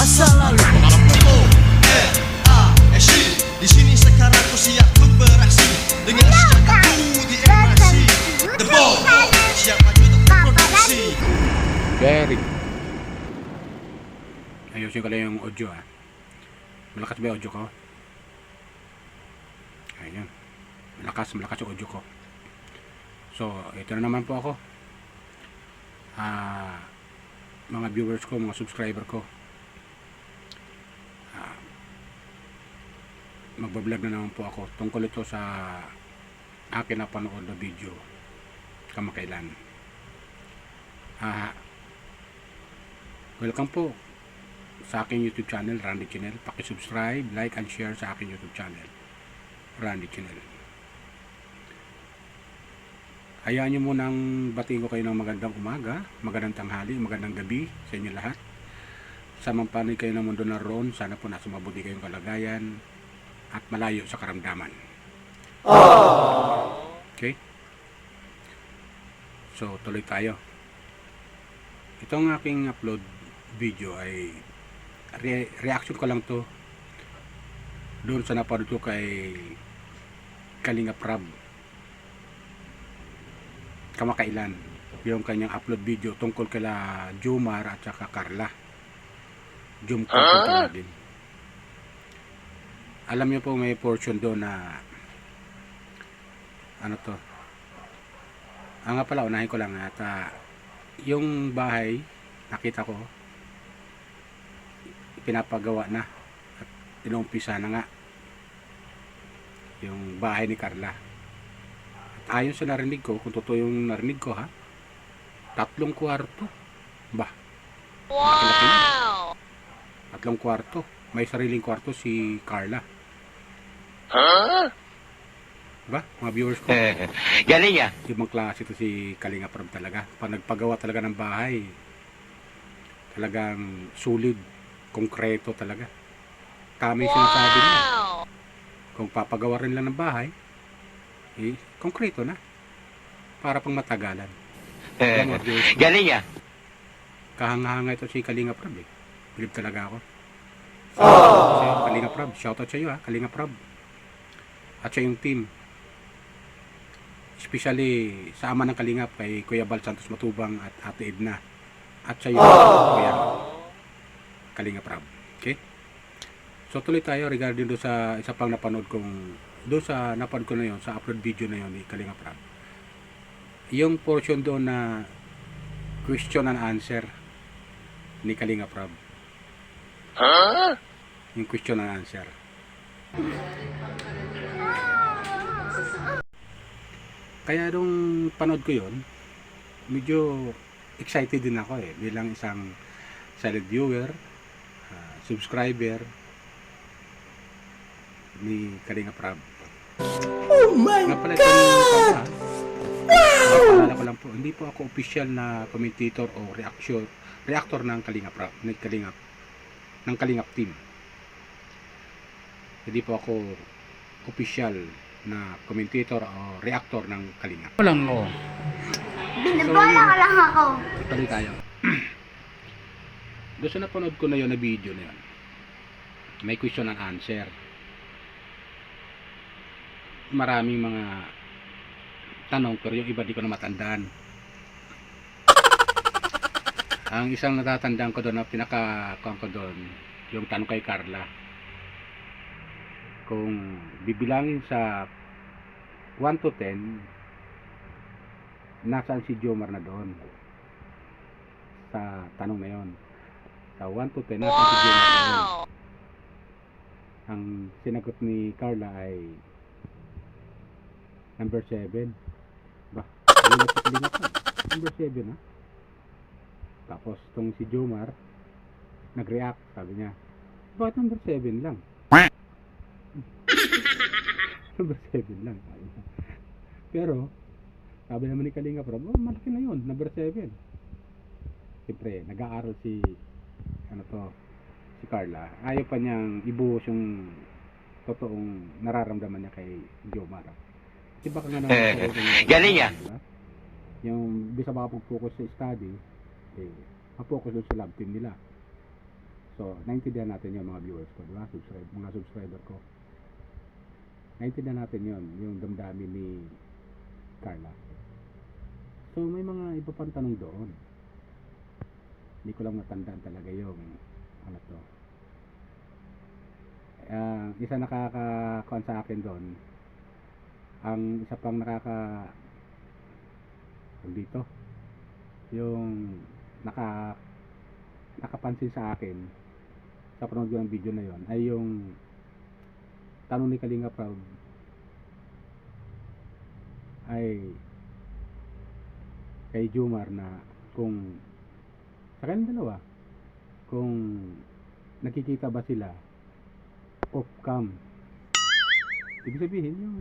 masa lalu. Mengarap ko R.A.S.I. Di sini sekarang ku siap untuk beraksi dengan senjataku di MIC. The Ball siap maju untuk berproduksi. Very good. Ayusin ko lang yung audio Malakas ba yung audio ko? Ayan. Malakas yung audio ko. So, ito na naman po ako. Mga viewers ko, mga subscriber ko. Magbablog na naman po ako tungkol ito sa akin na panood na video kamakailan. Welcome po sa aking YouTube channel, Randy Channel. Paki-subscribe, like, and share sa aking YouTube channel, Randy Channel. Hayaan nyo munang batiin ko kayo ng magandang umaga, magandang tanghali, magandang gabi sa inyo lahat. Sa mampanig kayo ng mundo na roon, sana po nasa mabuti kayong kalagayan at malayo sa karamdaman. Okay? So, tuloy tayo. Itong aking upload video ay reaction ko lang to doon sa napanood ko kay Kalinga Prab kamakailan, yung kanyang upload video tungkol kila Jomar at saka Carla. Din. Alam niyo po may portion doon na ano to, nga pala unahin ko lang at yung bahay nakita ko pinapagawa na at inumpisa na nga yung bahay ni Carla. At ayon sa narinig ko, kung totoo yung narinig ko 3 kwarto ba? Wow! 3 kwarto. May sariling kwarto si Carla. Ba? Mga viewers ko. Galing ya. Ibang klase ito si Kalinga Prab talaga. Pag nagpagawa talaga ng bahay, talagang solid, konkreto talaga. Kami sinasabi niya. Kung papagawa rin lang ng bahay, konkreto na. Para pang matagalan. Galing ya. Kahanga-hanga ito si Kalinga Prab Bilib talaga ako. Kasi Kalinga Prab, shoutout sa iyo Kalinga Prab. At sa yung team. Especially sa ama ng Kalingap kay Kuya Bal Santos Matubang at Ate Edna. At sa iyo Kuya Kalinga Prab. Okay? So tuloy tayo regarding do sa isa pang napanood kong napanood ko na yon sa upload video na yon ni Kalinga Prab. Yung portion doon na question and answer ni Kalinga Prab. Yung question and answer. Kaya nung panood ko yon, medyo excited din ako bilang isang silent viewer, subscriber ni Kalinga Prab. Oh my God! Wow! Ko lang po, hindi po ako official na commentator o reactor ng Kalinga Prab, ng Kalingap team. Hindi po ako official na commentator o reactor ng Kalingap. Walang o. Binabola ka lang ako. Tuloy tayo. Doon sa napanood ko na yon na video na yon, may question and answer. Maraming mga tanong pero yung iba di ko na matandaan. Ang isang natatandaan ko doon na pinaka-kuwan ko doon, yung tanong kay Carla. Kung bibilangin sa 1 to 10, nasaan si Jomar na doon? Sa tanong na yon. Sa 1 to 10, nasaan si Jomar na doon? Ang sinagot ni Carla ay number 7. Ba? Number 7 Tapos tong si Jomar nag-react, sabi niya, bakit number 7 lang? Number 7 lang. Pero sabi naman ni Kalinga Prab, malaki na yun, number 7. Siyempre, nag-aaral si Carla. Ayaw pa niyang ibuhos yung totoong nararamdaman niya kay Jomar. Kasi baka nga naman galing ya. Diba? Yung bisa baka pag-focus sa study, ma-focus doon sa lab team nila. So, naintindihan natin yung mga viewers ko, di ba? Mga subscriber ko. Naintindihan natin yon, yung damdamin ni Carla. So, may mga iba pang tanong doon. Hindi ko lang matandaan talaga yung ano to. Isa nakaka-con sa akin doon. Ang isa pang dito, yung nakapansin sa akin sa panood ko ng video na yon ay yung tanong ni Kalinga Prab ay kay Jomar na kung sa kanilang dalawa kung nakikita ba sila off cam. Ibig sabihin yung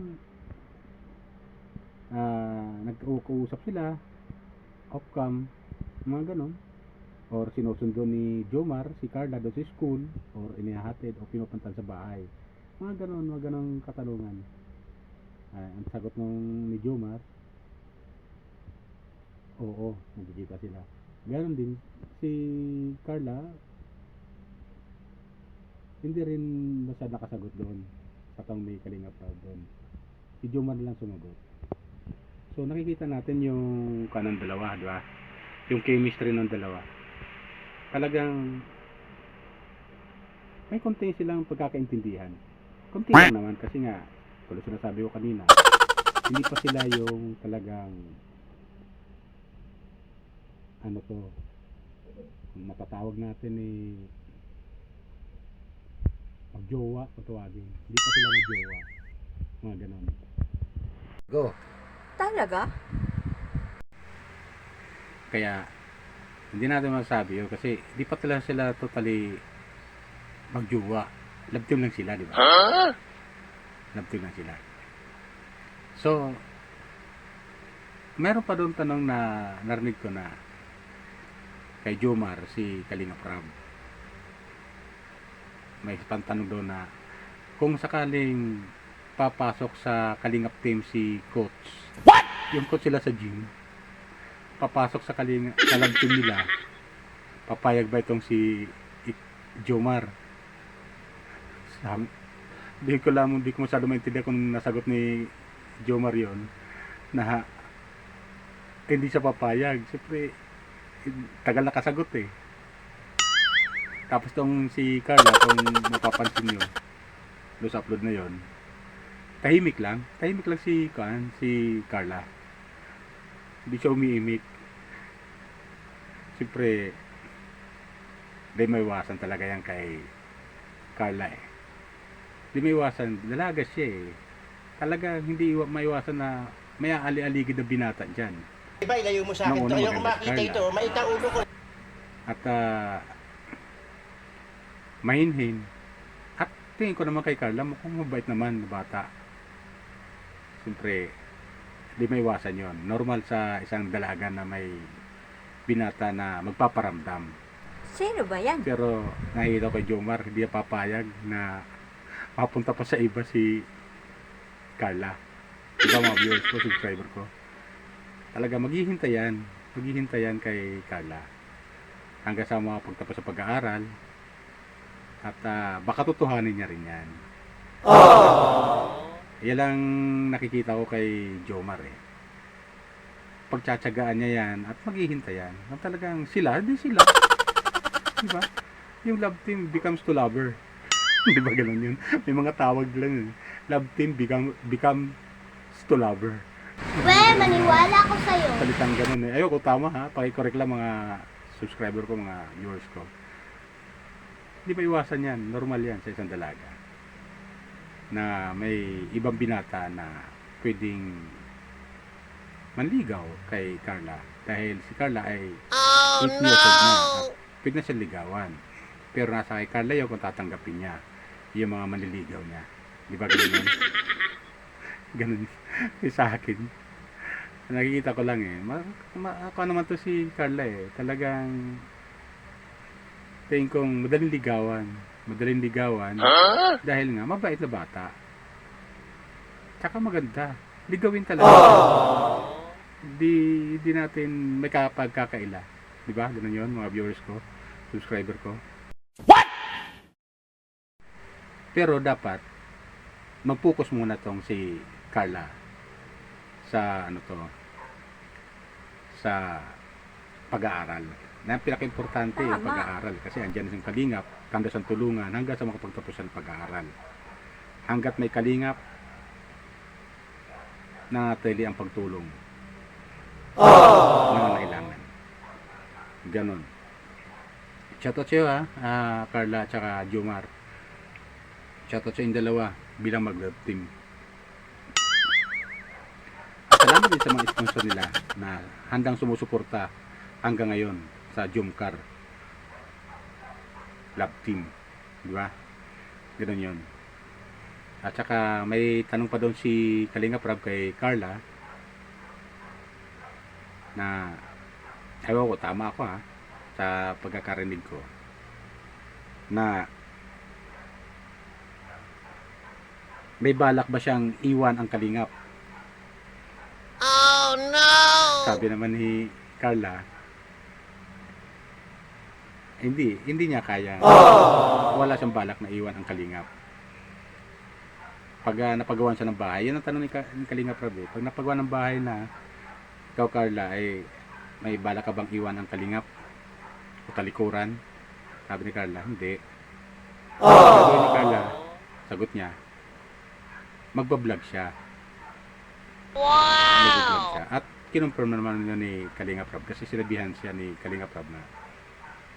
nag-uusap sila off cam, mga ganon, or sinusundo ni Jomar si Carla doon sa school, or inihahatid o pinupuntan sa bahay, mga ganong katanungan. Ang sagot ni Jomar, oo, nagkikita sila. Ganon din si Carla, hindi rin basta nakasagot doon sa tanong ni Kalinga Prab doon. Si Jomar lang sumagot. So nakikita natin yung kanang dalawa, di ba? Yung chemistry ng dalawa. Talagang may konti silang pagkakaintindihan. Konti lang naman kasi nga, tulad sinasabi ko kanina, hindi pa sila yung talagang ano to, matatawag natin magjowa o tawagin. Hindi pa sila magjowa. Mga ganon. Go. Talaga? Kaya hindi natin masasabi yun kasi di pa talaga sila totally magjowa. Love team lang sila, di ba? Love team lang sila. So, meron pa doon tanong na narinig ko na kay Jomar, si Kalinga Prab. May pantanong doon na kung sakaling papasok sa Kalingap team si coach. What? Yung coach sila sa gym. Papasok sa love team nila. Papayag ba itong si Jomar? Hindi ko masyado maintindihan kung nasagot ni Jomar yon na hindi siya papayag. Siyempre, tagal nakasagot eh. Tapos tong si Carla, kung mapapansin nyo doon sa upload na yon, tahimik lang si Carla. Hindi siya umiimik. Siyempre, di maiwasan talaga yan kay Carla eh. Di maiwasan, dalaga siya eh. Talaga hindi maiwasan na may aali-aligid na binata dyan. Diba, ilayo mo sa akin to. Ayoko makita ito. Maita ulo ko. At mahinhin. At tingin ko naman kay Carla, mukhang mabait naman na bata. Siyempre, di may iwasan yon. Normal sa isang dalaga na may binata na magpaparamdam. Sino ba yan? Pero nakikita ko kay Jomar, hindi niya papayag na mapunta pa sa iba si Carla. Diba mga viewers ko, subscriber ko. Talaga maghihintayan kay Carla hanggang sa mga pagtapos sa pag-aaral. At baka tutuhanin niya rin yan. Yan lang nakikita ko kay Jomar eh. Pagtsatsagaan niya yan at maghihintayan. At talagang sila. Diba? Yung love team becomes to lover. Diba ganun yun? May mga tawag lang yun. Love team becomes to lover. Maniwala ako sa'yo. Salitang ganun eh. Ayoko, tama ha. Pakicorrect lang mga subscriber ko, mga viewers ko. Hindi maiwasan yan. Normal yan sa isang dalaga. Na may ibang binata na pwedeng manligaw kay Carla. Dahil si Carla ay 8 years old na. At pwede na siya ligawan. Pero nasa kay Carla yun kung tatanggapin niya yung mga manliligaw niya. Di ba ganun yun? Ganun sa akin. Nakikita ko lang eh. Ako naman to si Carla eh. Talagang tingin kong madaling ligawan dahil nga mabait na bata, tsaka maganda, ligawin talaga. Di natin may kapagkakaila, di ba? Ganun yun mga viewers ko, subscriber ko. What? Pero dapat mag-focus muna tong si Carla sa ano to, sa pag-aaral. Na pinaka-importante yung Tama. pag-aaral kasi andyan yung kalingap, kandas ang tulungan hanggang sa makapagtapos ng pag-aaral. Hanggat may kalingap, nanatili ang pagtulong. Nangangailangan. Ganon. Shoutout sa'yo Carla at saka Jomar. Shoutout sa yung dalawa bilang mag-love team. Salamat din sa mga sponsor nila na handang sumusuporta hanggang ngayon sa Jomcar Love Team. Di ba? Ganun yun. At saka may tanong pa doon si Kalinga Prab kay Carla na ewan ko, tama ako sa pagkakarinig ko na may balak ba siyang iwan ang kalingap. Oh no! Sabi naman ni Carla, hindi niya kaya. Wala siyang balak na iwan ang kalingap. Pag napagawan siya ng bahay, yun ang tanong ni Kalingap Prab. Pag napagawa ng bahay na ikaw Carla ay may balak ka bang iwan ang kalingap o talikuran? Sabi ni Carla, hindi. Sabi ni Carla, sagot niya, magbablog siya. Magbablog siya. At kinumpirm naman yun ni Kalingap Prab kasi sinabihan siya ni Kalingap Prab na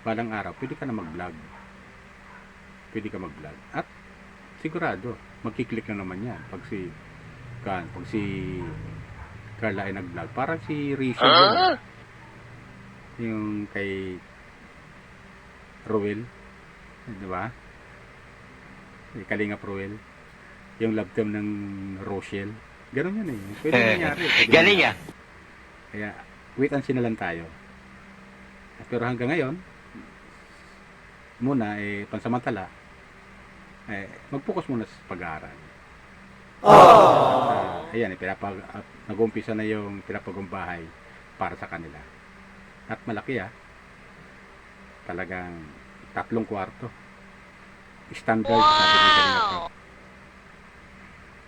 balang araw, pwede ka na mag-vlog. Pwede ka mag-vlog. At sigurado, magkiklik na naman yan pag si Carla ay nag-vlog. Parang si Rizzo yung kay Ruel, di ba? Si Kalingap Ruel, yung love team ng Rochelle. Ganun yan Pwede nangyari. Galing yan. Kaya, wait and see na lang tayo. Pero hanggang ngayon, muna, pansamantala, mag-focus muna sa pag-aaral. Ayan, nag-uumpisa na yung pinapagumbahay para sa kanila. At malaki talagang 3 kwarto. Standard, sabi ni Kalinga Prab.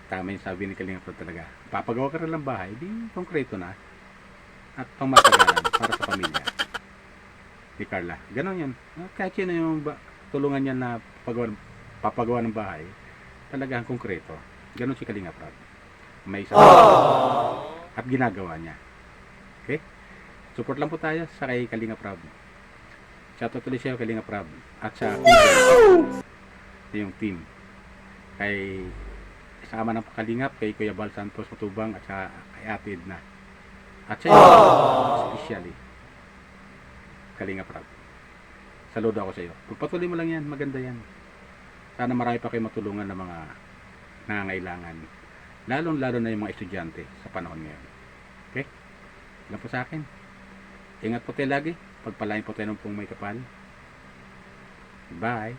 Tama yung sabi ni Kalinga Prab talaga. Papagawa ka rin ng bahay, di konkreto na. At pangmatagalan para sa pamilya. Ni Carla. Ganon yan. Kahit yun yung tulungan niya na papagawa ng bahay, talagang konkreto. Ganon si Kalinga Prab. May isa at ginagawa niya. Okay? Support lang po tayo sa kay Kalinga Prab. Shoutout ulit siya Kalinga Prab. At sa yung team. Kay kasama ng Kalingap, kay Kuya Bal Santos Matubang at sa kay Ate Edna. At siya especially Kalinga Prab. Saludo ako sa iyo. Pagpatuloy mo lang yan, maganda yan. Sana marami pa kayo matulungan ng mga nangangailangan. Lalo na yung mga estudyante sa panahon ngayon. Okay? Ilan po sa akin. Ingat po tayo lagi. Pagpalain po tayo ng pong may kapal. Bye!